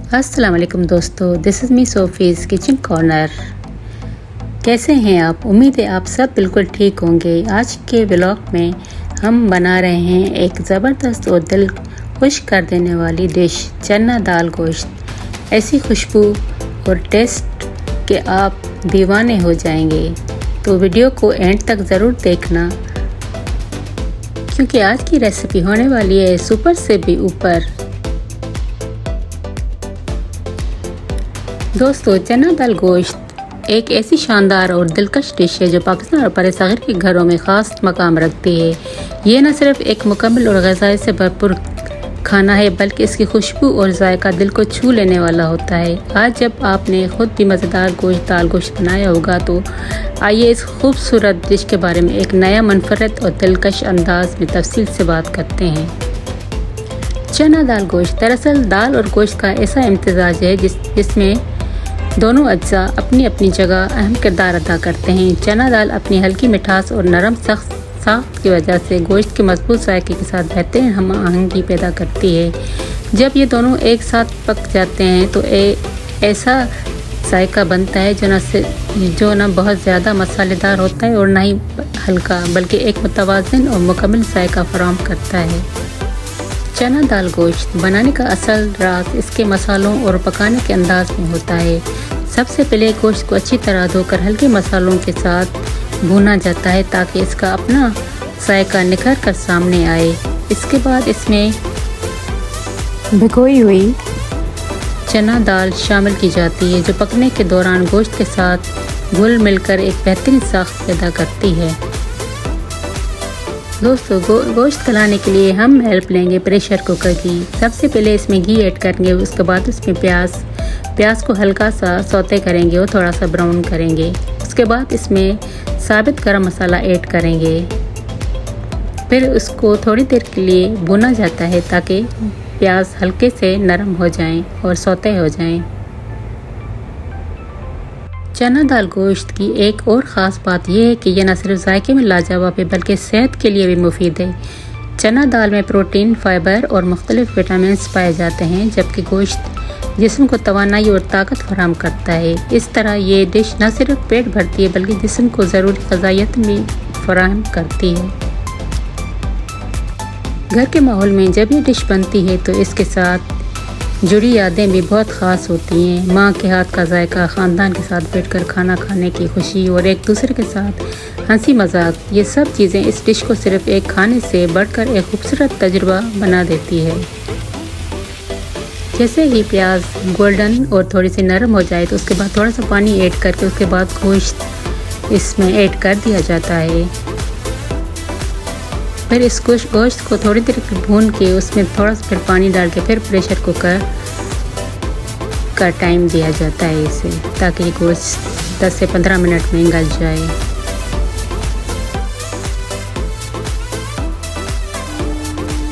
अस्सलाम वालेकुम दोस्तों, this is me Sophie's kitchen corner. कैसे हैं आप? उम्मीद है आप सब बिल्कुल ठीक होंगे। आज के व्लॉग में हम बना रहे हैं एक ज़बरदस्त और दिल खुश कर देने वाली डिश, चना दाल गोश्त। ऐसी खुशबू और टेस्ट कि आप दीवाने हो जाएंगे। तो वीडियो को एंड तक ज़रूर देखना, क्योंकि आज की रेसिपी होने वाली है सुपर से भी ऊपर। दोस्तों, चना दाल गोश्त एक ऐसी शानदार और दिलकश डिश है जो पाकिस्तान और बरसग़ीर के घरों में ख़ास मकाम रखती है। ये न सिर्फ एक मुकम्मल और ग़िज़ाई से भरपूर खाना है, बल्कि इसकी खुशबू और जायका दिल को छू लेने वाला होता है। आज जब आपने ख़ुद भी मज़ेदार दाल गोश्त बनाया होगा, तो आइए इस खूबसूरत डिश के बारे में एक नया मुनफ़रद और दिलकश अंदाज में तफसील से बात करते हैं। चना दाल गोश्त दरअसल दाल और गोश्त का ऐसा इम्तिज़ाज है जिसमें दोनों अज्जा अपनी अपनी जगह अहम किरदार अदा करते हैं। चना दाल अपनी हल्की मिठास और नरम सख्त की वजह से गोश्त के मजबूत जायके के साथ बेहतरीन हम आहंगी पैदा करती है। जब ये दोनों एक साथ पक जाते हैं तो ऐसा जायका बनता है जो न बहुत ज़्यादा मसालेदार होता है और ना ही हल्का, बल्कि एक मुतवाज़िन और मुकम्मल जायका फराहम करता है। चना दाल गोश्त बनाने का असल राज इसके मसालों और पकाने के अंदाज में होता है। सबसे पहले गोश्त को अच्छी तरह धोकर हल्के मसालों के साथ भूना जाता है ताकि इसका अपना जायका निखर कर सामने आए। इसके बाद इसमें भिगोई हुई चना दाल शामिल की जाती है, जो पकने के दौरान गोश्त के साथ घुल मिलकर एक बेहतरीन साख्त पैदा करती है। दोस्तों, गोश्त गलाने के लिए हम हेल्प लेंगे प्रेशर कुकर की। सबसे पहले इसमें घी ऐड करेंगे, उसके बाद उसमें प्याज को हल्का सा सौते करेंगे और थोड़ा सा ब्राउन करेंगे। उसके बाद इसमें साबित गरम मसाला ऐड करेंगे। फिर उसको थोड़ी देर के लिए भुना जाता है ताकि प्याज हल्के से नरम हो जाएं और सौते हो जाएं। चना दाल गोश्त की एक और ख़ास बात यह है कि यह न सिर्फ जायके में लाजवाब है, बल्कि सेहत के लिए भी मुफीद है। चना दाल में प्रोटीन, फाइबर और मुख्तलिफ विटामिन्स पाए जाते हैं, जबकि गोश्त जिस्म को तवानाई और ताकत फराहम करता है। इस तरह ये डिश न सिर्फ पेट भरती है, बल्कि जिस्म को ज़रूरी ग़िज़ाइयत भी फराहम करती है। घर के माहौल में जब ये डिश बनती है तो इसके साथ जुड़ी यादें भी बहुत ख़ास होती हैं। माँ के हाथ का जायका, ख़ानदान के साथ बैठकर खाना खाने की खुशी और एक दूसरे के साथ हंसी मजाक, ये सब चीज़ें इस डिश को सिर्फ एक खाने से बढ़कर एक खूबसूरत तजुर्बा बना देती है। जैसे ही प्याज गोल्डन और थोड़ी सी नरम हो जाए तो उसके बाद थोड़ा सा पानी ऐड करके उसके बाद गोश्त इसमें ऐड कर दिया जाता है। फिर इस गोश्त को थोड़ी देर भून के उसमें थोड़ा सा फिर पानी डाल के फिर प्रेशर कुकर का टाइम दिया जाता है इसे, ताकि गोश्त 10 से 15 मिनट में गल जाए।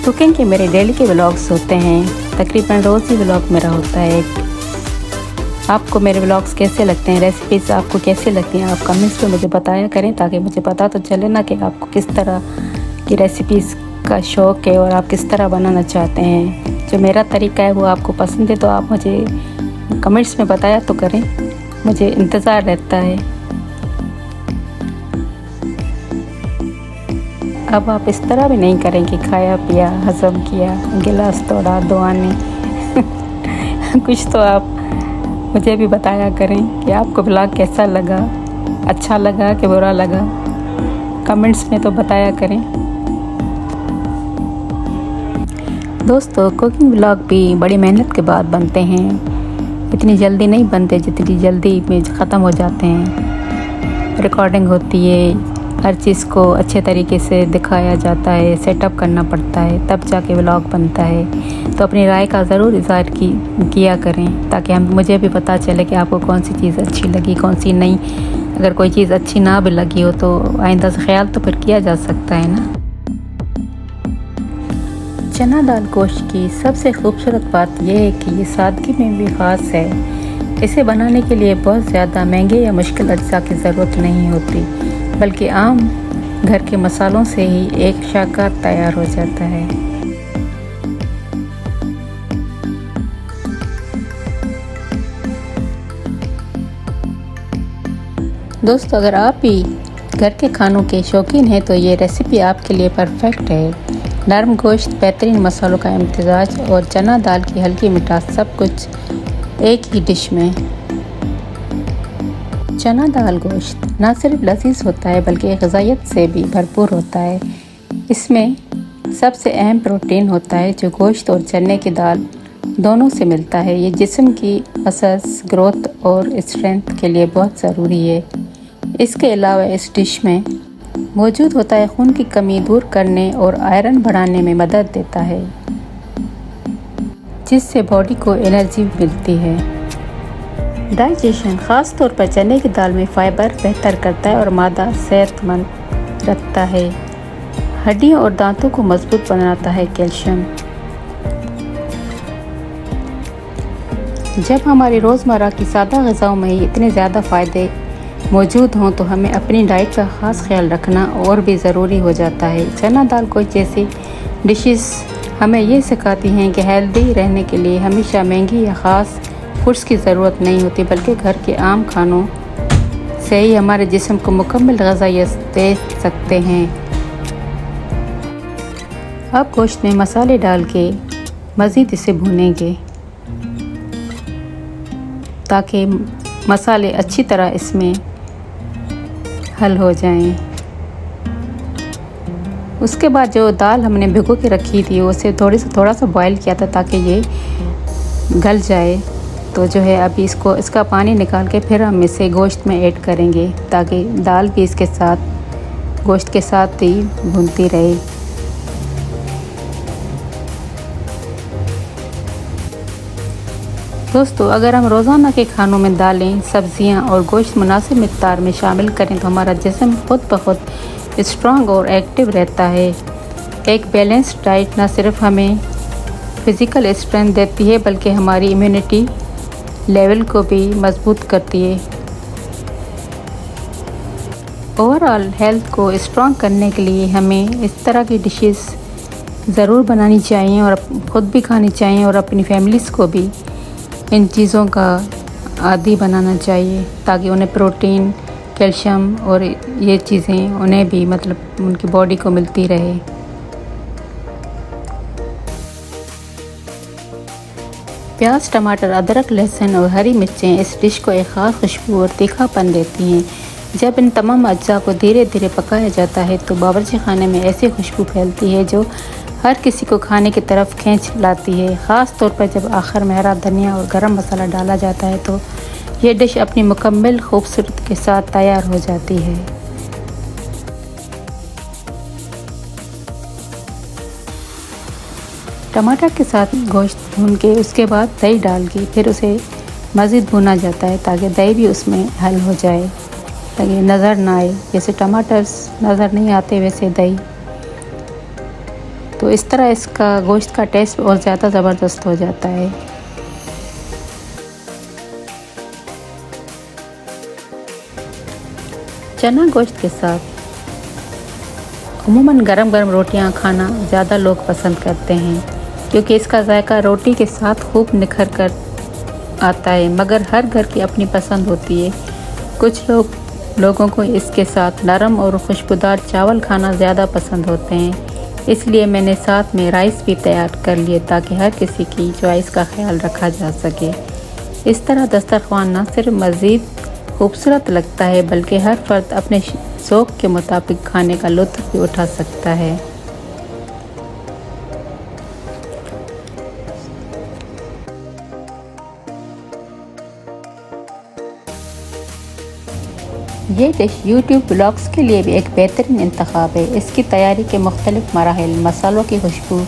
कुकिंग के मेरे डेली के व्लॉग्स होते हैं, तकरीबन रोज़ ही व्लॉग मेरा होता है। आपको मेरे व्लॉग्स कैसे लगते हैं, रेसिपीज़ आपको कैसे लगती हैं, आप कमेंट्स में मुझे बताया करें, ताकि मुझे पता तो चले ना कि आपको किस तरह की रेसिपीज़ का शौक़ है और आप किस तरह बनाना चाहते हैं। जो मेरा तरीका है वो आपको पसंद है तो आप मुझे कमेंट्स में बताया तो करें, मुझे इंतज़ार रहता है। अब आप इस तरह भी नहीं करें कि खाया पिया, हज़म किया, गिलास तोड़ा, दुआने कुछ तो आप मुझे भी बताया करें कि आपको व्लॉग कैसा लगा, अच्छा लगा कि बुरा लगा। कमेंट्स में तो बताया करें। दोस्तों, कुकिंग व्लॉग भी बड़ी मेहनत के बाद बनते हैं। इतनी जल्दी नहीं बनते जितनी जल्दी में ख़त्म हो जाते हैं। रिकॉर्डिंग होती है, हर चीज़ को अच्छे तरीके से दिखाया जाता है, सेटअप करना पड़ता है, तब जाके व्लॉग बनता है। तो अपनी राय का ज़रूर इज़हार किया करें, ताकि मुझे भी पता चले कि आपको कौन सी चीज़ अच्छी लगी, कौन सी नहीं। अगर कोई चीज़ अच्छी ना भी लगी हो तो आइंदा से ख्याल तो फिर किया जा सकता है ना। चना दाल गोश्त की सबसे खूबसूरत बात यह है कि ये सादगी में भी ख़ास है। इसे बनाने के लिए बहुत ज़्यादा महंगे या मुश्किल अज्जा की ज़रूरत नहीं होती, बल्कि आम घर के मसालों से ही एक शाहकार तैयार हो जाता है। दोस्तों, अगर आप भी घर के खानों के शौकीन हैं तो ये रेसिपी आपके लिए परफेक्ट है। नरम गोश्त, बेहतरीन मसालों का इम्तिजाज और चना दाल की हल्की मिठास, सब कुछ एक ही डिश में। चना दाल गोश्त ना सिर्फ लजीज होता है बल्कि ग़िज़ाइयत से भी भरपूर होता है। इसमें सबसे अहम प्रोटीन होता है जो गोश्त और चने की दाल दोनों से मिलता है। ये जिस्म की मसल्स, ग्रोथ और स्ट्रेंथ के लिए बहुत ज़रूरी है। इसके अलावा इस डिश में मौजूद होता है खून की कमी दूर करने और आयरन बढ़ाने में मदद देता है, जिससे बॉडी को एनर्जी मिलती है। डाइजेशन, ख़ास तौर पर चने की दाल में फ़ाइबर बेहतर करता है और मादा सेहतमंद रखता है। हड्डियों और दांतों को मजबूत बनाता है। कैल्शियम, जब हमारी रोज़मर्रा की सादा ग़िज़ाओं में ही इतने ज़्यादा फ़ायदे मौजूद हों तो हमें अपनी डाइट का ख़ास ख्याल रखना और भी ज़रूरी हो जाता है। चना दाल गोश्त जैसी डिशेस हमें ये सिखाती हैं कि हेल्दी रहने के लिए हमेशा महंगी या ख़ास फूड्स की ज़रूरत नहीं होती, बल्कि घर के आम खानों से ही हमारे जिस्म को मुकम्मल ग़िज़ाइयत दे सकते हैं। अब गोश्त में मसाले डाल के मज़ीद इसे भूनेंगे ताकि मसाले अच्छी तरह इसमें हल हो जाएं। उसके बाद जो दाल हमने भिगो के रखी थी उसे थोड़ा सा बॉईल किया था ताकि ये गल जाए। तो जो है अभी इसका पानी निकाल के फिर हम इसे गोश्त में ऐड करेंगे ताकि दाल भी इसके साथ गोश्त के साथ ही भूनती रहे। दोस्तों, अगर हम रोज़ाना के खानों में दालें, सब्जियां और गोश्त मुनासिब मिक़दार में शामिल करें तो हमारा जिस्म खुद ब खुद स्ट्रॉन्ग और एक्टिव रहता है। एक बैलेंस्ड डाइट न सिर्फ हमें फ़िज़िकल स्ट्रेंथ देती है बल्कि हमारी इम्यूनिटी लेवल को भी मजबूत करती है। ओवरऑल हेल्थ को स्ट्रॉन्ग करने के लिए हमें इस तरह की डिशेस ज़रूर बनानी चाहिए और ख़ुद भी खानी चाहिए और अपनी फैमिलीज़ को भी इन चीज़ों का आदी बनाना चाहिए ताकि उन्हें प्रोटीन, कैल्शियम और ये चीज़ें उन्हें भी मतलब उनकी बॉडी को मिलती रहे। प्याज, टमाटर, अदरक, लहसुन और हरी मिर्चें इस डिश को एक ख़ास खुशबू और तीखापन देती हैं। जब इन तमाम अज्जा को धीरे धीरे पकाया जाता है तो बावर्ची खाने में ऐसी खुशबू फैलती है जो हर किसी को खाने की तरफ खींच लाती है। ख़ास तौर पर जब आखिर में हरा धनिया और गरम मसाला डाला जाता है तो ये डिश अपनी मुकम्मल खूबसूरती के साथ तैयार हो जाती है। टमाटर के साथ गोश्त भून के उसके बाद दही डाल के फिर उसे मज़ीद भुना जाता है ताकि दही भी उसमें हल हो जाए, ताकि नज़र ना आए। जैसे टमाटर नज़र नहीं आते वैसे दही, तो इस तरह इसका गोश्त का टेस्ट और ज़्यादा ज़बरदस्त हो जाता है। चना गोश्त के साथ अमूमन गरम गरम रोटियां खाना ज़्यादा लोग पसंद करते हैं क्योंकि इसका जायका रोटी के साथ खूब निखर कर आता है, मगर हर घर की अपनी पसंद होती है। कुछ लोगों को इसके साथ नरम और खुशबूदार चावल खाना ज़्यादा पसंद होते हैं, इसलिए मैंने साथ में राइस भी तैयार कर लिए ताकि हर किसी की चॉइस का ख्याल रखा जा सके। इस तरह दस्तरख्वान न सिर्फ मज़ीद खूबसूरत लगता है बल्कि हर फर्द अपने शौक़ के मुताबिक खाने का लुत्फ़ भी उठा सकता है। ये डिश यूट्यूब ब्लॉग्स के लिए भी एक बेहतरीन इंतखाब है। इसकी तैयारी के मुख्तलिफ मराहिल, मसालों की खुशबू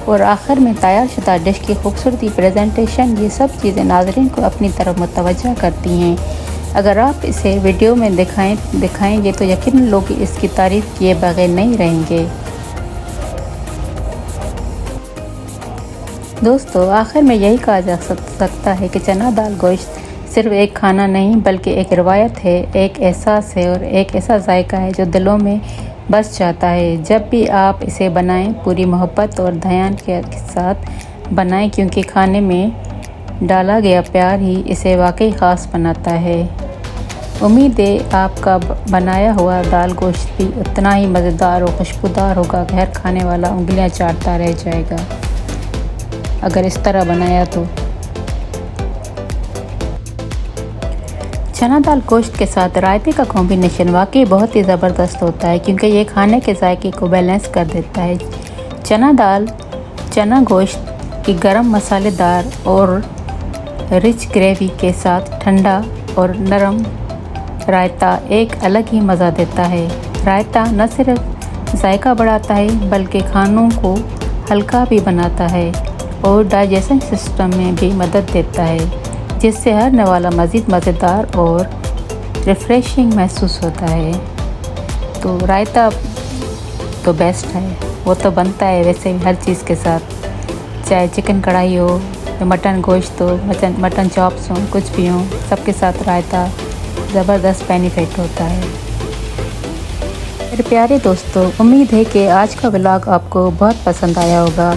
और आखिर में तैयार शुदा डिश की खूबसूरती, प्रेजेंटेशन, ये सब चीज़ें नाज़रीन को अपनी तरफ मुतवज्जा करती हैं। अगर आप इसे वीडियो में दिखाएंगे तो यकीनन लोग इसकी तारीफ़ किए बगैर नहीं रहेंगे। दोस्तों, आखिर में यही कहा जा सकता है कि चना दाल गोश्त सिर्फ एक खाना नहीं बल्कि एक रवायत है, एक एहसास है और एक ऐसा जायका है जो दिलों में बस जाता है। जब भी आप इसे बनाएं पूरी मोहब्बत और ध्यान के साथ बनाएं क्योंकि खाने में डाला गया प्यार ही इसे वाकई ख़ास बनाता है। उम्मीद है आपका बनाया हुआ दाल गोश्त भी उतना ही मज़ेदार और खुशबूदार होगा कि हर खाने वाला उंगलियां चाटता रह जाएगा अगर इस तरह बनाया तो। चना दाल गोश्त के साथ रायते का कॉम्बिनेशन वाकई बहुत ही ज़बरदस्त होता है क्योंकि ये खाने के जायके को बैलेंस कर देता है। चना गोश्त की गरम मसालेदार और रिच ग्रेवी के साथ ठंडा और नरम रायता एक अलग ही मज़ा देता है। रायता न सिर्फ जायका बढ़ाता है बल्कि खानों को हल्का भी बनाता है और डाइजेशन सिस्टम में भी मदद देता है, जिससे हर नवाला मज़ीद मज़ेदार और रिफ़्रेशिंग महसूस होता है। तो रायता तो बेस्ट है, वो तो बनता है वैसे हर चीज़ के साथ, चाहे चिकन कढ़ाई हो या मटन गोश्त हो, मटन चॉप्स हो, कुछ भी हो, सबके साथ रायता ज़बरदस्त बेनिफिट होता है। मेरे प्यारे दोस्तों, उम्मीद है कि आज का व्लॉग आपको बहुत पसंद आया होगा।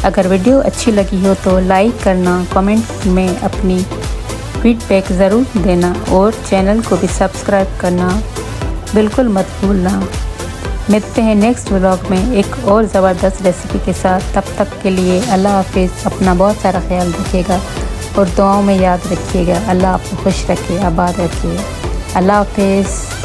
अगर वीडियो अच्छी लगी हो तो लाइक करना, कमेंट में अपनी फीडबैक ज़रूर देना और चैनल को भी सब्सक्राइब करना बिल्कुल मत भूलना। मिलते हैं नेक्स्ट व्लॉग में एक और ज़बरदस्त रेसिपी के साथ। तब तक के लिए अल्लाह हाफिज़। अपना बहुत सारा ख्याल रखिएगा और दुआओं में याद रखिएगा। अल्लाह आपको खुश रखे, आबाद रखिए। अल्लाह हाफिज़।